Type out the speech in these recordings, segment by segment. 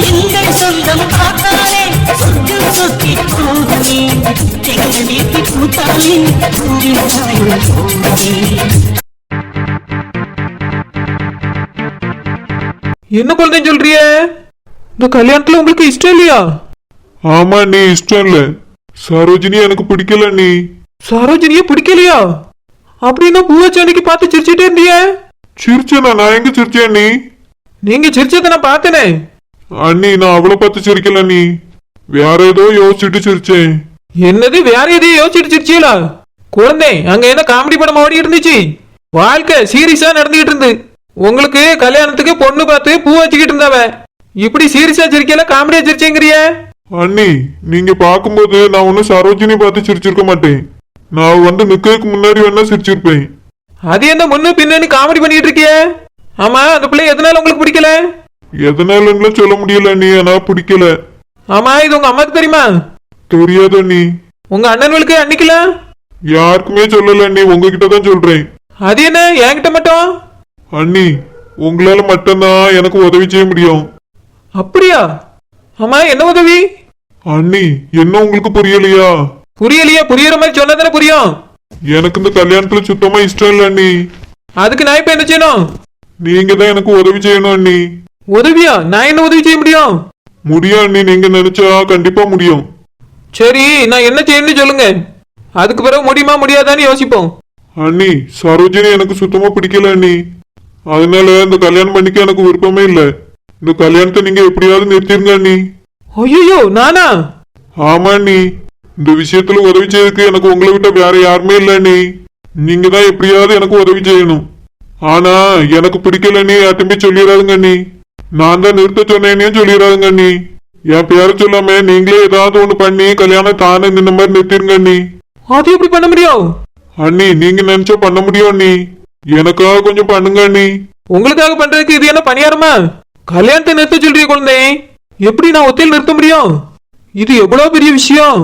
எங்கள் சொந்தம் பார்த்தாலே சொர்க்கம் சொத்தி போகுமே, எங்கள் வீட்டு பூத்தாலே பூவின் சாயம் போகுமே. என்ன குழந்தைன்னு சொல்றிய? இந்த கல்யாணத்துல உங்களுக்கு இஷ்டம் இல்லையா? ஆமா நீ இஷ்டம் இல்ல. சரோஜினி எனக்கு பிடிக்கல. நீ சரோஜினிய பிடிக்கலையா? அப்படின்னா பூவாச்சாண்டிக்கு பார்த்து சிரிச்சுட்டே இருந்திய? சிரிச்சேனா? நான் எங்க சிரிச்சேன்? நீங்க சிரிச்சதை நான் பார்த்தனே. அண்ணி நான் அவளை பார்த்து சிரிக்கல. நீ வேற ஏதோ யோசிச்சுட்டு சிரிச்சேன். என்னது வேற எதையும் யோசிச்சுட்டு சிரிச்சீங்களா? குழந்தை அங்க என்ன காமெடி படம் ஓடி இருந்துச்சு? வாழ்க்கை சீரியஸா நடந்துகிட்டு இருந்து. உங்களுக்கு கல்யாணத்துக்கு பொண்ணு பார்த்து பூ வச்சுக்கிட்டு இருந்தாவ. இப்படி சீரியஸா சிரிக்கல, காமெடியா சிரிச்சேங்கிறிய? அண்ணி நீங்க பாக்கும்போது நான் ஒன்னும் சரோஜினி பார்த்து சிரிச்சிருக்க மாட்டேன். நான் வந்து நிக்கிறதுக்கு முன்னாடி வேணா சிரிச்சிருப்பேன். அது என்ன முன்னு பின்னு காமெடி பண்ணிட்டு இருக்கிய? ஆமா, அந்த பிள்ளை எதனால உங்களுக்கு பிடிக்கல? எதனால சொல்ல முடியல நீ, ஆனா பிடிக்கல. ஆமா, இது உங்க அம்மாக்கு தெரியுமா? தெரியாத நீ. உங்க அண்ணன்களுக்கு அன்னிக்கல? யாருக்குமே சொல்லல நீ, உங்ககிட்ட தான் சொல்றேன். அது என்ன என்கிட்ட மட்டும்? அண்ணி உங்களால மட்டும்தான் எனக்கு உதவி செய்ய முடியும். அப்படியா? ஆமா, என்ன உதவி? அண்ணி என்ன உங்களுக்கு புரியலையா? புரியலையா? புரியுற மாதிரி சொன்னதானே புரியும். எனக்கு இந்த கல்யாணத்துல சுத்தமா இஷ்டம் இல்ல அண்ணி. அதுக்கு நான் இப்ப என்ன செய்யணும்? நீங்க தான் எனக்கு உதவி செய்யணும் அண்ணி. உதவியா? நான் என்ன உதவி செய்ய முடியும்? முடியும் அண்ணி, நீங்க நினைச்சா கண்டிப்பா முடியும். சரி, நான் என்ன செய்யணும்னு சொல்லுங்க. அதுக்கு பிறகு முடியுமா முடியாதான்னு யோசிப்போம். அண்ணி சரோஜினி எனக்கு சுத்தமா பிடிக்கல அண்ணி. அதனால இந்த கல்யாணம் பண்ணிக்க எனக்கு விருப்பமே இல்ல. இந்த கல்யாணத்தை நீங்க எப்படியாவது நிறுத்திருங்க அண்ணி. ஐயோ, நானா? ஆமா அண்ணி, இந்த விஷயத்துல உதவி செய்யறதுக்கு எனக்கு உங்களை விட்ட வேற யாருமே இல்ல அண்ணி. நீங்க தான் எப்படியாவது எனக்கு உதவி செய்யணும். ஆனா எனக்கு பிடிக்கலன்னு யார்ட்டுமே சொல்லிடாதுங்க அண்ணி. நான் தான் நிறுத்த சொன்னேன்னு சொல்லிடாதுங்க அண்ணி. என் பேர சொல்லாம நீங்களே ஏதாவது ஒண்ணு பண்ணி கல்யாணம் தானே இந்த மாதிரி நிறுத்திருங்க அண்ணி. அது எப்படி பண்ண முடியும்? அண்ணி நீங்க நினைச்சா பண்ண முடியும் அண்ணி. எனக்காக கொஞ்சம் பண்ணுங்க அண்ணி. உங்களுக்காக பண்றதுக்கு இது என்ன பணியாரமா? கல்யாணத்தை நிறுத்த சொல்றீங்க குழந்தை. எப்படி நான் ஒத்தையில் நிறுத்த முடியும்? இது எவ்வளவு பெரிய விஷயம்.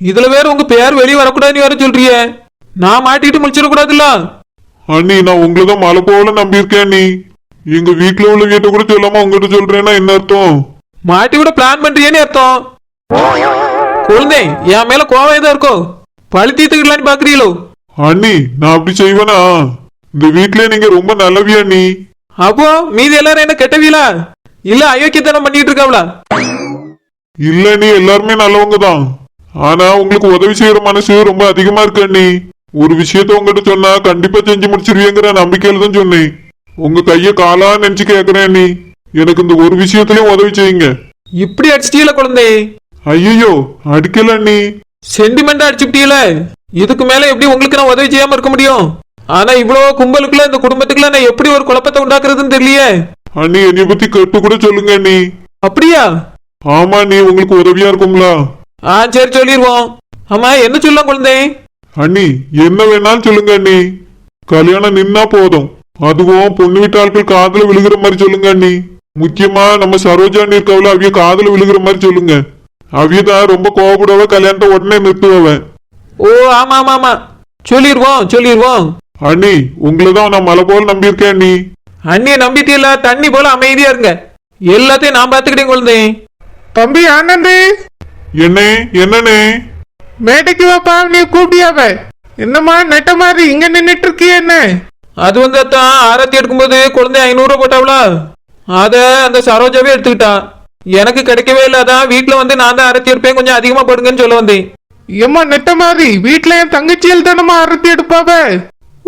இதுல வேற உங்க பேர் வெளியே வரக்கூடாதுன்னு வேற சொல்றிய. நான் மாட்டிட்டு முடிச்சிடக்கூடாதுல்ல? அண்ணி நான் உங்களதான் மலை போல நம்பியிருக்கேன் அண்ணி. எங்க வீட்டுல உள்ள வீட்டை கூட சொல்லாம உங்ககிட்ட சொல்றேன்னா என்ன அர்த்தம்? மாட்டி விட பிளான் பண்றியேன்னு அர்த்தம். குழந்தை என் மேல கோவம் ஏதா இருக்கோ? பழி தீர்த்துக்கலான்னு பாக்குறீங்களோ? அண்ணி நான் அப்படி செய்வேனா? இந்த வீட்லயே நீங்க ரொம்ப நல்லவியா அண்ணி. அப்போ மீதி எல்லாரும் என்ன கெட்டவீங்களா இல்ல அயோக்கியத்தனம் பண்ணிட்டு இருக்காவளா? இல்ல நீ எல்லாருமே நல்லவங்க தான். ஆனா உங்களுக்கு உதவி செய்யற மனசு ரொம்ப அதிகமா இருக்கு அண்ணி. ஒரு விஷயத்த உங்ககிட்ட சொன்னா கண்டிப்பா செஞ்சு முடிச்சிருவீங்கிற நம்பிக்கையில தான் சொன்னேன். உங்க கைய காலா நினைச்சு கேக்குறேன் அண்ணி. எனக்கு இந்த ஒரு விஷயத்திலயும் உதவி செய்யுங்க. இப்படி அடிச்சிட்டீல குழந்தை? ஐயோ அடிக்கல அண்ணி. சென்டிமெண்டா அடிச்சுட்டீல. இதுக்கு மேல எப்படி உங்களுக்கு நான் உதவி செய்யாம இருக்க முடியும்? ஆனா இவ்வளவு கும்பலுக்குள்ள இந்த குடும்பத்துக்குள்ள நான் எப்படி ஒரு குழப்பத்தை உண்டாக்குறதுன்னு தெரியலையே. அண்ணி என்னை பத்தி கேட்டு கூட சொல்லுங்க அண்ணி. அப்படியா? ஆமா நீ உங்களுக்கு உதவியா இருக்கும்ல. சரி சொல்லிடுவோம். ஆமா என்ன சொல்லலாம் குழந்தை? அண்ணி என்ன வேணாலும் சொல்லுங்க அண்ணி. கல்யாணம் நின்னா போதும். அதுவும் பொண்ணு வீட்டு ஆட்கள் காதல விழுகிற மாதிரி சொல்லுங்க அண்ணி. முக்கியமா நம்ம சரோஜா அண்ணி இருக்கவள அவிய காதல விழுகிற மாதிரி சொல்லுங்க. அவியதான் ரொம்ப கோபப்படவ கல்யாணத்தை உடனே நிறுத்துவ. ஓ ஆமா ஆமா ஆமா, சொல்லிடுவோம் சொல்லிடுவோம். அண்ணி உங்களதான் நான் மலை போல நம்பியிருக்கேன் அண்ணி. அண்ணிய நம்பிட்டீல, தண்ணி போல அமைதியா இருங்க. எல்லாத்தையும் நான் பாத்துக்கிட்டேன் குழந்தை. தம்பி ஆனந்து, என்னே என்னனே? மேடைக்கு வாப்பா. நீ கூப்பிட்டியாவ? என்னம்மா நெட்ட மாதிரி இங்க நின்னுட்டு இருக்கிய? என்ன அது வந்து அத்தான் ஆரத்தி எடுக்கும்போது குழந்தை 500 ரூபாய் போட்டாவளா, அத அந்த சரோஜாவே எடுத்துக்கிட்டா. எனக்கு கிடைக்கவே இல்லை. அதான் வீட்டுல வந்து நான் தான் ஆரத்தி எடுப்பேன், கொஞ்சம் அதிகமா போடுங்கன்னு சொல்ல வந்தேன். ஏம்மா நெட்ட மாதிரி வீட்டுல என் தங்கச்சியில் தானம்மா அறுத்தி எடுப்பாவ.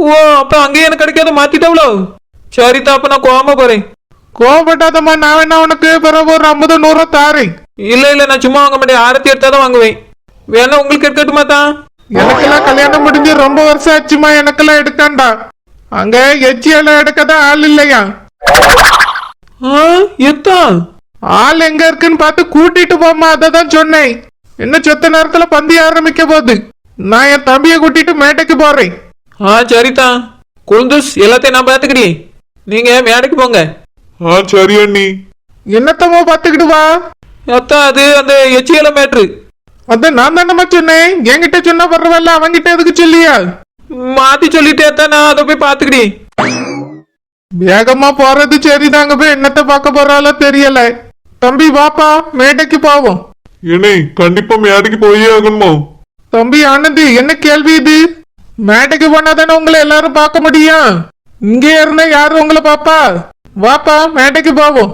ஓ அப்ப அங்கேயே எனக்கு கிடைக்காத மாத்திட்டாவளோ? சரிதான், அப்ப நான் கோவமா போறேன். கோவப்பட்டாதம்மா, நான் வேணா உனக்கு பிறகு ஒரு 50 100 தாரேன். இல்ல இல்ல, நான் சும்மா வாங்க மாட்டேன். ஆரத்தி எடுத்தாதான் வாங்குவேன். வேணா உங்களுக்கு எடுக்கட்டுமா தான்? எனக்கெல்லாம் கல்யாணம் முடிஞ்சு ரொம்ப வருஷம் ஆச்சுமா. எனக்கெல்லாம் எடுக்காண்டா. அங்க எச்சியெல்லாம் எடுக்கதான் ஆள் இல்லையா? எத்தான் ஆள் எங்க இருக்குன்னு பார்த்து கூட்டிட்டு போமா. அததான் சொன்னேன். என்ன சொத்த நேரத்துல பந்தி ஆரம்பிக்க போகுது. நான் என் தம்பியை கூட்டிட்டு மேடைக்கு போறேன். சரிதான். குழந்தூஸ் எல்லாத்தையும் நான் பாத்துக்கிட்டேன். நீங்க மேடைக்கு போங்க. சரி அண்ணி. என்னத்தமோ பாத்துக்கிட்டு வா. அத்தா அது அந்த எச்சியல மேட்ரு. அத நான் தானம்மா சொன்னேன். என்கிட்ட சொன்ன பரவாயில்ல, அவங்கிட்ட எதுக்கு சொல்லியா? மாத்தி சொல்லிட்டே தான், நான் அதை போய் பாத்துக்கிட்டேன். வேகமா போறது சரிதாங்க. போய் என்னத்த பார்க்க போறாலோ தெரியல. தம்பி வாப்பா மேடைக்கு போவோம். என்னை கண்டிப்பா மேடைக்கு போயே ஆகணுமா? தம்பி ஆனந்தி, என்ன கேள்வி இது? மேடைக்கு போனா தானே உங்களை எல்லாரும் பார்க்க முடியும். இங்கே இருந்தா யாரு உங்களை பாப்பா? வாப்பா மேடைக்கு போவோம்.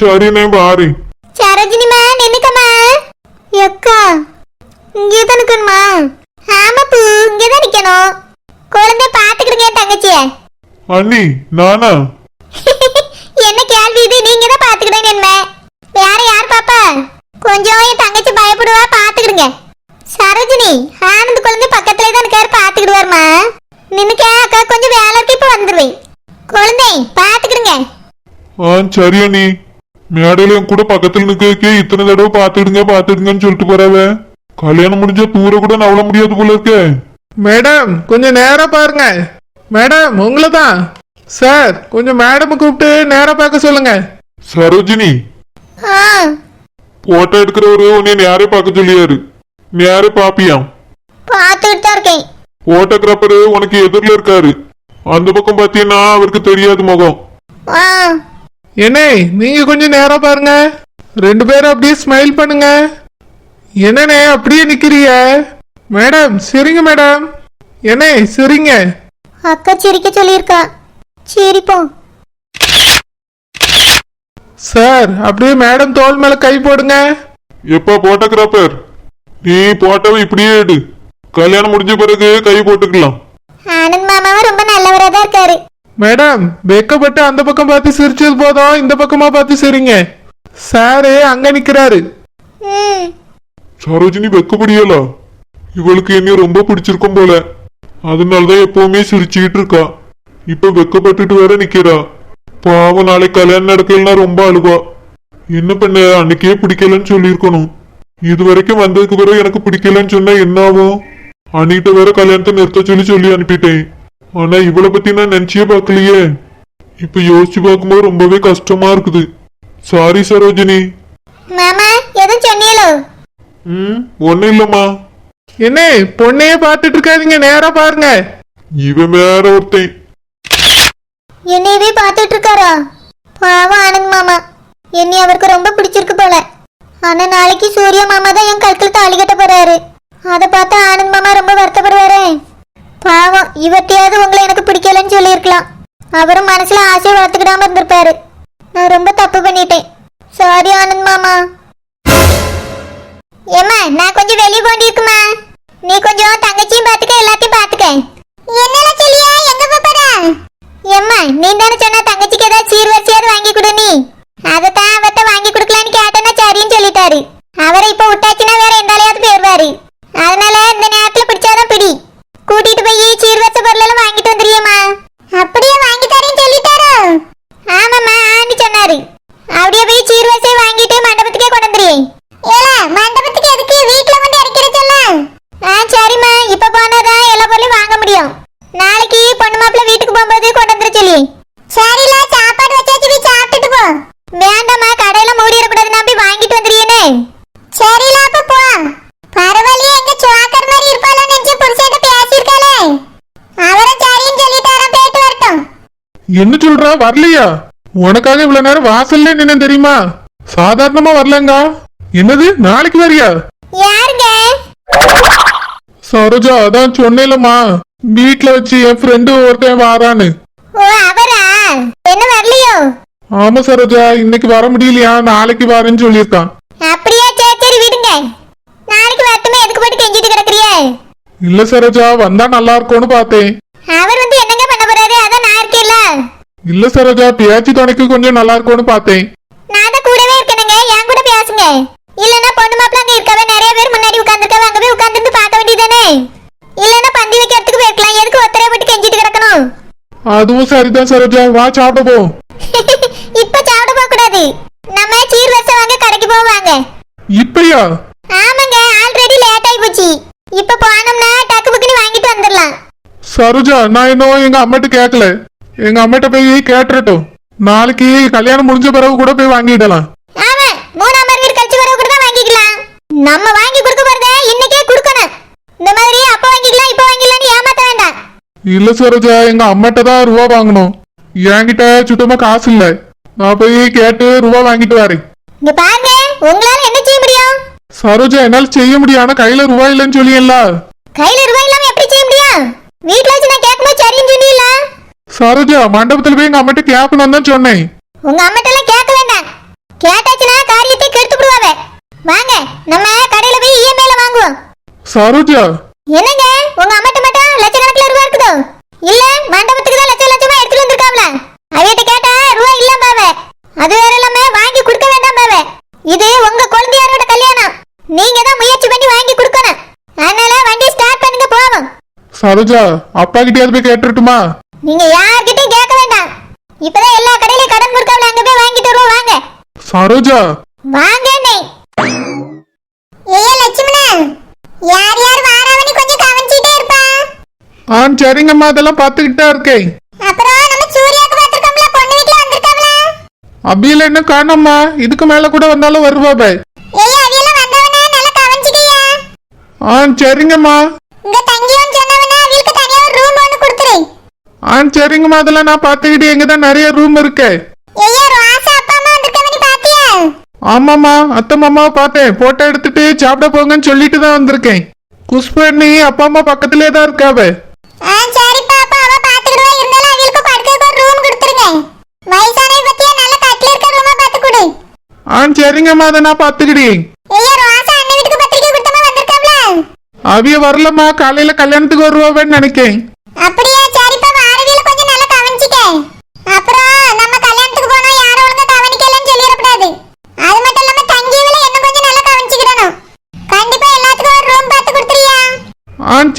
சரி நான் பாரு. சரோஜினிமா நின்னுக்கம்மா. எக்கா இங்கே தான் நிக்கணுமா? ஆமா பூ, இங்கே தான் நிக்கணும். குழந்தை பாத்துக்கிடுங்க தங்கச்சிய. அண்ணி நானா? என்ன கேள்வி இது? நீங்க தான் பாத்துக்கிடுங்க. என்ன வேற யார் பாப்பா? கொஞ்சம் என் தங்கச்சி பயப்படுவா, பாத்துக்கிடுங்க. சரோஜினி, ஆனந்த் குழந்தை பக்கத்துல தான் இருக்காரு, பாத்துக்கிடுவாருமா. நின்னுக்க அக்கா, கொஞ்சம் வேலை இருக்கு, இப்ப வந்துருவேன். குழந்தை பாத்துக்கிடுங்க. சரி அண்ணி. மேடையில என் கூட பக்கத்துல நிக்க இத்தனை தடவை பாத்துடுங்கன்னு சொல்லிட்டு போறாவ. கல்யாணம் முடிஞ்ச தூர கூட நவள முடியாது போல இருக்கே. மேடம் கொஞ்சம் நேரா பாருங்க. மேடம் உங்களை தான். சார் கொஞ்சம் மேடம் கூப்பிட்டு நேரா பார்க்க சொல்லுங்க. சரோஜினி, ஆ, போட்டோ எடுக்கிறவரு உன்னை நேரே பார்க்க சொல்லியாரு. நேரே பாப்பியாம். பாத்துக்கிட்டு தான் இருக்கேன். போட்டோகிராஃபரு உனக்கு எதிரில இருக்காரு. அந்த பக்கம் பாத்தீங்கன்னா அவருக்கு தெரியாது முகம். ஆ, என்னே நீங்க கொஞ்சம் நேரா பாருங்க. 2 பேரும் அப்படியே ஸ்மைல் பண்ணுங்க. என்னண்ணே அப்படியே நிக்கிறிய? மேடம் சரிங்க மேடம். என்னே சரிங்க. அக்கா சிரிக்க சொல்லியிருக்கா. சிரிப்போம். சார் அப்படியே மேடம் தோள் மேல கை போடுங்க. எப்ப போட்டோகிராஃபர், நீ போட்டோவை இப்படியே எடு. கல்யாணம் முடிஞ்ச பிறகு கை போட்டுக்கலாம். ஆனந்த் மாமாவும் ரொம்ப நல்லவரா தான் இருக்காரு. மேடம் வெக்கப்பட்டு அந்த பக்கம் பார்த்து சிரிச்சது போதும், இந்த பக்கமா பார்த்து சிரிங்க. சாரு அங்க நிக்கிறாரு. ம், சரோஜினி வெக்கப்படியலா? இவளுக்கு என்ன ரொம்ப பிடிச்சிருக்கும் போல. அதனாலதான் எப்பவுமே சிரிச்சுக்கிட்டு இருக்கா. இப்ப வெக்கப்பட்டுட்டு வேற நிக்கிறா. பாவம், நாளைக்கு கல்யாணம் நடக்கலன்னா ரொம்ப அழுவா. என்ன பண்ண, அன்னைக்கே பிடிக்கலன்னு சொல்லியிருக்கணும். இது வரைக்கும் வந்ததுக்கு பிறகு எனக்கு பிடிக்கலன்னு சொன்னா என்ன ஆகும்? அன்னிட்ட வேற கல்யாணத்தை நிறுத்த சொல்லி அனுப்பிட்டேன். ஆனா இவளை பத்தி நான் நினைச்சே பார்க்கலையே. இப்ப யோசிச்சு பார்க்கும்போது ரொம்பவே கஷ்டமா இருக்குது. சாரி சரோஜினி. மாமா எதுவும் சொன்னீங்களோ? ஒன்னும் இல்லம்மா. என்ன பொண்ணையே பார்த்துட்டு இருக்காதீங்க, நேரா பாருங்க. இவன் வேற ஒருத்தன். என்னையவே பார்த்துட்டு இருக்காரா? பாவம் ஆனந்த் மாமா. என்னை அவருக்கு ரொம்ப பிடிச்சிருக்கு போல. ஆனா நாளைக்கு சூர்யா மாமா தான் என் கழுத்துல தாலி கட்ட போறாரு. அதை பார்த்தா ஆனந்த் மாமா ரொம்ப வருத்தப்படுவாரே. பாவம், இவட்டையாவது உங்களை எனக்கு பிடிக்கலன்னு சொல்லியிருக்கலாம். அவரும் மனசுல ஆசையை வளர்த்துக்கிடாம இருந்திருப்பாரு. நான் ரொம்ப தப்பு பண்ணிட்டேன். சாரி ஆனந்த் மாமா. ஏம்மா, நான் கொஞ்சம் வெளியே போண்டி இருக்குமா. நீ கொஞ்சம் தங்கச்சியும் பாத்துக்க, எல்லாத்தையும் பாத்துக்க. என்னல சொல்லியா? எங்க போற? ஏம்மா, நீ தானே சொன்ன தங்கச்சிக்கு ஏதாவது சீர்வரிசையாவது வாங்கி கொடு. நீ அதைத்தான் அவர்கிட்ட வாங்கி கொடுக்கலான்னு கேட்டேன்னா சரின்னு சொல்லிட்டாரு. அவரை இப்ப விட்டாச்சுன்னா வேற எந்தாலையாவது போயிடுவாரு. அதனால இந்த நேரத்துல பிடிச்சாதான் பிடி. கூட்டிட்டு போய் சீர்வரிசை பொருள் எல்லாம் வாங்கிட்டு வந்துருவியம்மா. அப்படியே வாங்கி தரேன்னு சொல்லிட்டாரு. ஆமாம்மா, ஆண்டி சொன்னாரு. அப்படியே போய் சீர்வரிசை வாங்கிட்டு மண்டபத்துக்கே கொண்டு வந்துரு. மண்டபத்துக்கு எதுக்கு? வீட்டுல வந்து இறக்கிற சொல்ல. சரிம்மா, இப்ப போனாதான் எல்லா பொருளையும் வாங்க முடியும். நாளைக்கு பொண்ணு மாப்பிள்ள வீட்டுக்கு போகும்போது கொண்டு வந்துட சொல்லி. சரில, சாப்பாடு வச்சாச்சு, போய் சாப்பிட்டுட்டு போ. வேண்டாம்மா, கடையில மூடிடக்கூடாது. நான் போய் வாங்கிட்டு வந்துடுறேனே. சரில, அப்ப போ. பரவாயில்லையே, எங்க சுவாக்கர் மாதிரி இருப்பாளோ நினைச்சு புருஷன்ட்ட பேசியிருக்காளே. அவரும் சரின்னு சொல்லிட்டாராம், போயிட்டு வரட்டும். என்ன சொல்றா? வரலையா? உனக்காக இவ்வளவு நேரம் வாசல்ல நின்னு தெரியுமா? சாதாரணமா வரலங்க. என்னது நாளைக்கு வரியா? யாருங்க? சரோஜா, அதான் சொன்னேலம்மா, வீட்டுல வச்சு என் ஃப்ரெண்டு ஒருத்தன் வாரான்னு. ஓ, அவரா? என்ன வரலையோ? ஆமா சரோஜா, இன்னைக்கு வர முடியலையா, நாளைக்கு வரேன்னு சொல்லியிருக்கான். அப்படியா? சரி சரி, விடுங்க. நாளைக்கு வரட்டுமே, எதுக்கு போட்டு கெஞ்சிட்டு கிடக்குறியே? இல்ல சரோஜா, வந்தா நல்லா இருக்கும்னு பார்த்தேன். அவர் வந்து என்னங்க பண்ண போறாரு? அதான் நான் இருக்கேன்ல. இல்ல சரோஜா, பேச்சு துணைக்கு கொஞ்சம் நல்லா இருக்கும்னு பார்த்தேன். நான் தான் கூடவே இருக்கேனுங்க, என் கூட பேசுங்க. இல்லன்னா பொண்ணு மாப்பிள்ள அங்க இருக்கவே, நிறைய பேர் முன்னாடி உட்கார்ந்துருக்காங்க, அங்க போய் உட்கார்ந்து பார்க்க வேண்டியதானே. இல்லன்னா பந்தி வைக்கிறதுக்கு போயிருக்கலாம். எதுக்கு ஒத்தரைய போட்டு கெஞ்சிட்டு கிடக்கணும்? அதுவும் சரிதான் சரோஜா, வா சாப்பிட போ. இப்ப சாப்பிட போக கூடாது. நம்ம சீர்வரிசை வாங்க கடைக்கு போவாங்க. இப்பயா? ஆமாங்க, ஆல்ரெடி லேட் ஆகி போச்சு. இப்ப போனோம்னா டக்கு புக்குன்னு வாங்கிட்டு வந்துடலாம். சரோஜா, நான் இன்னும் எங்க அம்மாட்ட கேட்கல. எங்க அம்மாட்ட போய் கேட்டுறட்டும். நாளைக்கு கல்யாணம் முடிஞ்ச பிறகு கூட போய் வாங்கிடலாம். ஆமா, 3ஆம் வீடு கழிச்சு வரவு கூட தான் வாங்கிக்கலாம். நம்ம வாங்கி கொடுக்க போறத இன்னைக்கே கொடுக்கணும். இந்த மாதிரி அப்ப வாங்கிக்கலாம் இப்ப வாங்கிக்கலாம்னு ஏமாத்த வேண்டாம். இல்ல சரோஜா, எங்க அம்மாட்ட தான் ரூபா வாங்கணும். என்கிட்ட சுத்தமா காசு இல்ல. நான் போய் கேட்டு ரூபா வாங்கிட்டு வரேன். இங்க பாருங்க, உங்களால என்ன செய்ய முடியும்? சரோஜா என்னால செய்ய முடியும், ஆனா கையில ரூபாய் இல்லைன்னு சொல்லியல்ல. கையில ரூபாய் இல்லாம எப்படி செய்ய முடியும்? வீட்ல வச்சு நான் கேட்கும்போது சரின்னு சொன்னீல. சரோஜா மண்டபத்துல போய் எங்க அம்மாட்ட கேட்கணும் தான் சொன்னேன். உங்க அம்மாட்ட எல்லாம் கேட்க வேண்டாம். கேட்டாச்சுன்னா காரியத்தை கெடுத்து விடுவாங்க. வாங்க, நம்ம கடையில போய் இஎம்ஐல வாங்குவோம். சரோஜா என்னங்க, உங்க அம்மாட்ட மட்டும் லட்சக்கணக்கில் ரூபாய் இருக்குதோ? இல்ல மண்டபத்துக்கு தான் லட்சம் லட்சமா எடுத்துட்டு வந்திருக்காங்கள? அவையிட்ட கேட்டா ரூபாய் இல்ல பாவே. அது வேற இல்லாம வாங்கி கொடுக்க வேண்டாம் பாவே. இது உங்க குழந்தையாரோட கல்யாணம். நீங்க தான் முயற்சி பண்ணி வாங்கி கொடுக்கணும். அதனால வண்டி ஸ்டார்ட் பண்ணுங்க, போவோம். சரோஜா அப்பா கிட்டயாவது போய் கேட்டுட்டுமா? நீங்க யார்கிட்டயும் கேட்க வேண்டாம். இப்பதான் எல்லா கடையிலயும் கடன் கொடுக்காமல, அங்க போய் வாங்கிட்டு வருவோம். வாங்க சரோஜா வாங்க. ஏய் லட்சுமணா, யார் யார் வாராவனி கொஞ்சம் கவனிச்சிட்டே இருப்பா. சரிங்கம்மா, அதெல்லாம் பாத்துக்கிட்டு தான் இருக்கேன். அப்புறம் நம்ம சூர்யாக்கு பாத்துக்கோம்ல, பொண்ணு வீட்ல வந்திருக்காவல. அபியில என்ன காணோம்மா, இதுக்கு மேல கூட வந்தாலும் வருவாபே. ஏய் அவியெல்லாம் வந்தவனே நல்லா கவனிச்சிட்டியா? சரிங்கம்மா. இங்க தங்கியோன்னு சொன்னவனே அவியலுக்கு தனியா ஒரு ரூம் ஒன்னு கொடுத்துரு. சரிங்கம்மா, அதெல்லாம் நான் பாத்துக்கிட்டு, எங்கதான் நிறைய ரூம் இருக்கு. ஏய் ராசா அப்பா அம்மா வந்திருக்காவனி பாத்தியா? ஆமாம்மா, அத்தை மாமாவை பார்த்தேன். போட்டோ எடுத்துட்டு சாப்பிட போங்கன்னு சொல்லிட்டு தான் வந்திருக்கேன். குஷ்பண்ணி அப்பா அம்மா பக்கத்திலே தான் இருக்காவே. சரிப்பா, அப்பா அவ பாத்துக்கிடுவா. இருந்தாலும் அவியலுக்கு படுக்கிறதுக்கு ஒரு ரூம் கொடுத்துருங்க. வயசானவை பத்தியா நல்ல கட்டில இருக்க ரூமா பாத்து கொடு. சரிங்கம்மா, அதை நான் பாத்துக்கிட்டேன். ஏய் ராசா அண்ணன் வீட்டுக்கு பத்திரிக்கை கொடுத்தமா வந்திருக்காவல? அவிய வரலம்மா, காலையில கல்யாணத்துக்கு வருவாவேன்னு நினைக்கேன். அப்படியே சரிப்பா, வாரவியல கொஞ்சம் நல்லா கவனிச்சிக்க. அப்புறம் நம்ம கல்யாணத்துக்கு போனா யாரும் ஒழுங்கா கவனிக்கலன்னு சொல்லிடக்கூடாது. அது மட்டும் இல்லாம தங்கியவள என்ன கொஞ்சம் நல்லா கவனிச்சுக்கிடணும். கண்டிப்பா எல்லாத்துக்கும் ஒரு ரூம் பார்த்து கொடுத்துறியா?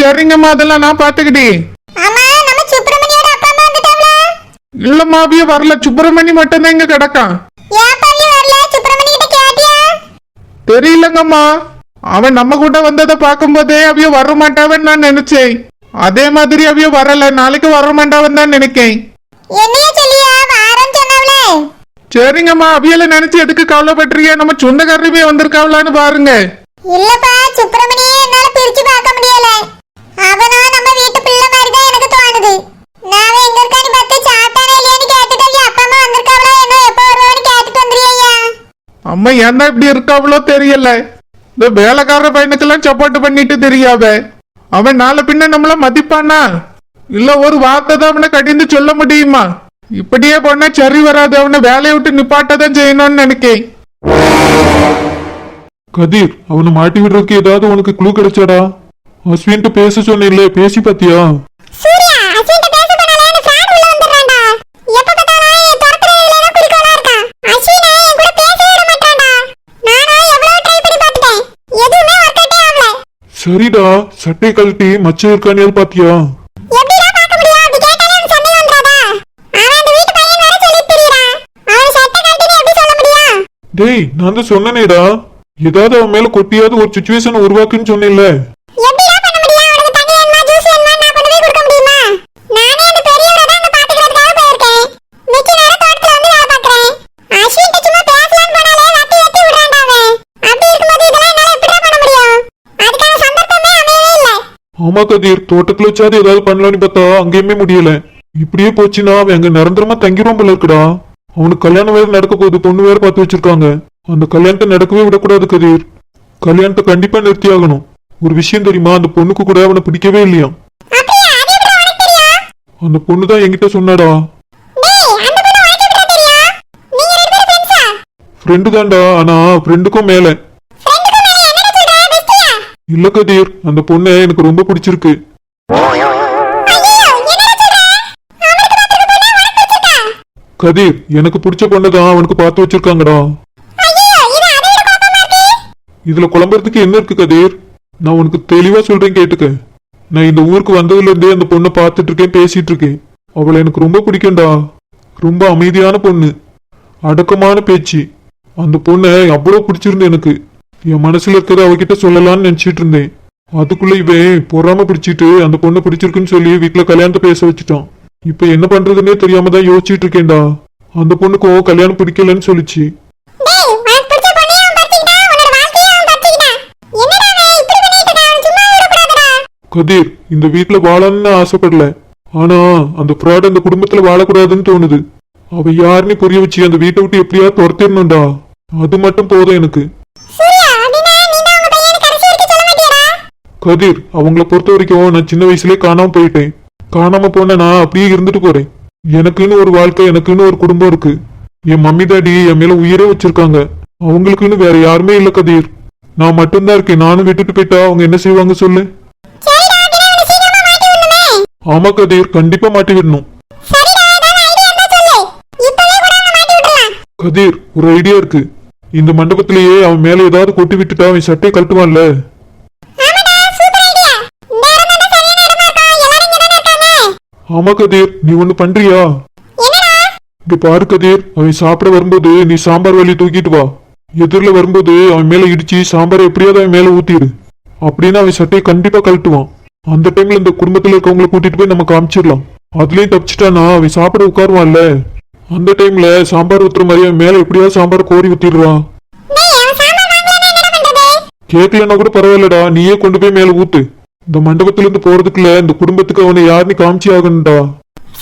சரிங்கம்மா, அதெல்லாம் நான் பாத்துக்கிட்டேன். ஆமா, நம்ம சுப்பிரமணியோட அப்பா அம்மா வந்துட்டாங்களா? இல்லம்மா, அவிய வரல. சுப்பிரமணி மட்டும்தான் இங்க கிடக்கான். ஏன் பவிய வரல? சுப்பிரமணி கிட்ட கேட்டியா? தெரியலங்கம்மா, அவன் நம்ம கூட வந்ததை பார்க்கும்போதே அவிய வர மாட்டாவன்னு நான் நினைச்சேன். அதே மாதிரி அவிய வரல. நாளைக்கு வர மாட்டாவன்னு தான் நினைக்கேன். என்னைய சொல்லியா வாரன்னு சொன்னவளே? சரிங்கம்மா, அவியல நினைச்சு எதுக்கு கவலைப்பட்டுறீங்க? நம்ம சொந்தக்காரவே வந்திருக்காவலான்னு பாருங்க. இல்லப்பா, சுப்பிரமணியே என்னால பிரிச்சு பார்க்க முடியல. அவனும் நம்ம வீட்டு பிள்ளை மாதிரி தான் எனக்கு தோணுது. நான் எங்க இருக்கான்னு பார்த்து சாப்பிட்டானே இல்லையான்னு கேட்டுட்டு அப்பா அம்மா வந்திருக்காவளா என்ன, எப்போ வருவான்னு கேட்டுட்டு வந்துறியா? அம்மா ஏன்னா இப்படி இருக்காவளோ தெரியல. இந்த வேலைக்கார பையனுக்கெல்லாம் சப்போர்ட் பண்ணிட்டு தெரியாவ. அவன் நாளை பின்ன நம்மள மதிப்பானா? இல்ல ஒரு வார்த்தை தான் அவனை கடிந்து சொல்ல முடியுமா? இப்படியே போனா சரி வராது. அவனை வேலையை விட்டு நிப்பாட்டதான் செய்யணும்னு நினைக்கேன். கதிர், அவனை மாட்டி விடுறதுக்கு ஏதாவது உனக்கு க்ளூ கிடைச்சாடா? அஸ்வின்ட்டு பேச சொன்னில்ல, பேசி பாத்தியா? சூர்யா அஸ்வின்ட்ட பேச போனாலே அந்த ஃப்ராட் உள்ள வந்துறான்டா. எப்ப பார்த்தாலும் என் துரத்துறதுல தான் குறிக்கோளா இருக்கான். அஸ்வினை என் கூட பேசவே விட மாட்டான்டா. நானும் எவ்வளவு ட்ரை பண்ணி பார்த்துட்டேன், எதுவுமே ஒர்க் அவுட்டே ஆகல. சரிடா, சட்டை கழட்டி மச்சம் இருக்கானே பாத்தியா? எப்படிடா பார்க்க முடியும்? அப்படி கேட்டாலே எனக்கு சந்தேகம் வந்துறாதா? அவன் அந்த வீட்டு பையன் வேற சொல்லிட்டு திரியறான். அவன் சட்டை கழட்டின்னு எப்படி சொல்ல முடியும்? டேய், நான் தான் சொன்னனேடா, ஏதாவது அவன் மேல கொட்டியாவது ஒரு சுச்சுவேஷன் உருவாக்குன்னு சொன்னேன்ல. எப்படிடா பண்ண முடியும்? அவனுக்கு தண்ணி வேணுமா, ஜூஸ் வேணுமா, நான் கொண்டு போய் கொடுக்க முடியுமா? நானே அந்த பெரியவரை தான் அங்க பாத்துக்கிறதுக்காக போயிருக்கேன். மிச்ச நேரம் தோட்டத்துல வந்து வேலை பார்க்கறேன். அஸ்வின்ட்ட சும்மா பேசலான்னு போனாலே வத்தி வத்தி விடுறான்டா அவன். அப்படி இருக்கும்போது இதெல்லாம் என்னால எப்படிடா பண்ண முடியும்? அதுக்கான சந்தர்ப்பமே அமையவே இல்லை. ஆமா கதிர், தோட்டத்துல வச்சாது ஏதாவது பண்ணலான்னு பார்த்தா அங்கேயுமே முடியல. இப்படியே போச்சுன்னா அவன் அங்க நிரந்தரமா தங்கிரும் போல இருக்குடா. அவனுக்கு கல்யாணம் வேற நடக்க போகுது, பொண்ணு வேற பார்த்து வச்சிருக்காங்க. அந்த கல்யாணத்தை நடக்கவே விடக்கூடாது கதிர். கல்யாணத்தை கண்டிப்பா நிறுத்தி ஆகணும். ஒரு விஷயம் தெரியுமா, அந்த பொண்ணுக்கு கூட அவனை பிடிக்கவே இல்லையா. அப்படியே அது எப்படி உனக்கு தெரியும்? அந்த பொண்ணு தான் என்கிட்ட சொன்னாடா. டேய், அந்த பொண்ணு உனக்கு எப்படி தெரியும்? நீங்க ரெண்டு பேரும் ஃப்ரெண்ட்ஸா? ஃப்ரெண்டு தான்டா, ஆனா ஃப்ரெண்டுக்கும் மேல. ஃப்ரெண்டுக்கு மேல என்னடா சொல்ற? பெஸ்டியா? இல்ல கதிர், அந்த பொண்ணை எனக்கு ரொம்ப பிடிச்சிருக்கு. ஐயோ, என்னடா சொல்ற? அவனுக்கு பாத்துக்க பொண்ணு உனக்கு பிடிச்சிருக்கா? கதிர், எனக்கு பிடிச்ச பொண்ணை தான் அவனுக்கு பார்த்து வச்சிருக்காங்கடா. ஐயோ, இது அதை விட கோபமா இருக்கு. இதுல குழம்புறதுக்கு என்ன இருக்கு கதிர்? நான் உனக்கு தெளிவா சொல்றேன், கேட்டுக்க. நான் இந்த ஊருக்கு வந்ததுல இருந்தே அந்த பொண்ணை பார்த்துட்டு இருக்கேன், பேசிட்டு இருக்கேன். அவளை எனக்கு ரொம்ப பிடிக்கும்டா. ரொம்ப அமைதியான பொண்ணு, அடக்கமான பேச்சு. அந்த பொண்ணை அவ்வளவு பிடிச்சிருந்து எனக்கு. என் மனசுல இருக்கிறத அவகிட்ட சொல்லலாம்னு நினைச்சிட்டு இருந்தேன். அதுக்குள்ள இவன் பொறாம பிடிச்சிட்டு அந்த பொண்ணை பிடிச்சிருக்குன்னு சொல்லி வீட்டுல கல்யாணத்தை பேச வச்சுட்டான். இப்ப என்ன பண்றதுன்னே தெரியாம தான் யோசிச்சுட்டு இருக்கேன்டா. அந்த பொண்ணுக்கும் கல்யாணம் பிடிக்கலன்னு சொல்லிச்சு. டேய், உனக்கு பிடிச்ச பொண்ணையும் அவன் பறிச்சுக்கிட்டான், உன்னோட வாழ்க்கையும் அவன் பறிச்சுக்கிட்டான். என்னடா அவன் இப்படி பண்ணிட்டு இருக்கான்? அவன் சும்மா விடக்கூடாதுடா. கதிர், இந்த வீட்டுல வாழணும்னு ஆசைப்படல. ஆனா அந்த ஃப்ராட் அந்த குடும்பத்துல வாழக்கூடாதுன்னு தோணுது. அவ யாருன்னு புரிய வச்சு அந்த வீட்டை விட்டு எப்படியா துரத்திடணும்டா. அது மட்டும் போதும் எனக்கு. சூர்யா அப்படினா நீ தான் உங்க பையனை கடைசி வரைக்கும் சொல்ல மாட்டியாடா? கதிர், அவங்கள பொறுத்த வரைக்கும் நான் சின்ன வயசுலயே காணாம போயிட்டேன். காணாம போன நான் அப்படியே இருந்துட்டு போறேன். எனக்குன்னு ஒரு வாழ்க்கை, எனக்குன்னு ஒரு குடும்பம் இருக்கு. என் மம்மி டாடி என் மேல உயிரே வச்சிருக்காங்க. அவங்களுக்குன்னு வேற யாருமே இல்ல கதிர். நான் மட்டும்தான் இருக்கேன். நானும் விட்டுட்டு போயிட்டா அவங்க என்ன செய்வாங்க சொல்லு? சரிடா அப்படினா உன்னை சீக்கிரமா மாட்டி விடணுமே. ஆமா கதிர், கண்டிப்பா மாட்டி விடணும். சரிடா ஏதாவது ஐடியா இருந்தா சொல்லு. இப்பவே கூட அவனை மாட்டி விடலாம். கதிர், ஒரு ஐடியா இருக்கு. இந்த மண்டபத்திலேயே அவன் மேல ஏதாவது கொட்டி விட்டுட்டா அவன் சட்டையை கழட்டுவான்ல. ஆமாடா சூப்பர் ஐடியா. இந்த இடம் தான் சரியான இடமா இருக்கா? எல்லாரும் இங்க தான இருக்காங்க. ஆமா கதிர், நீ ஒண்ணு பண்றியா? என்னடா? இங்க பாரு கதிர், அவன் சாப்பிட வரும்போது நீ சாம்பார் வலி தூக்கிட்டு வா. எதிரில வரும்போது அவன் மேல இடிச்சு சாம்பார் எப்படியாவது அவன் மேல ஊத்திடு. அப்படின்னு அவன் சட்டையை கண்டிப்பா கழட்டுவான். அந்த டைம்ல இந்த குடும்பத்துல இருக்கவங்களை கூட்டிட்டு போய் நம்ம காமிச்சிடலாம். அதுலயும் தப்பிச்சிட்டானா அவன் சாப்பிட உட்காருவான்ல. அந்த டைம்ல சாம்பார் ஊத்துற மாதிரி அவன் மேல எப்படியாவது சாம்பார் கோரி ஊத்திடுறான். டேய் அவன் சாம்பார் வாங்கலன்னா என்னடா பண்றது? கேட்கலன்னா கூட பரவாயில்லடா, நீயே கொண்டு போய் மேல ஊத்து. இந்த மண்டபத்துல இருந்து போறதுக்குள்ள இந்த குடும்பத்துக்கு அவனை யாருன்னு காமிச்சு ஆகணும்டா.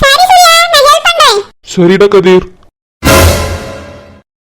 சரி சூர்யா நான் ஹெல்ப் பண்றேன். சரிடா கதிர்.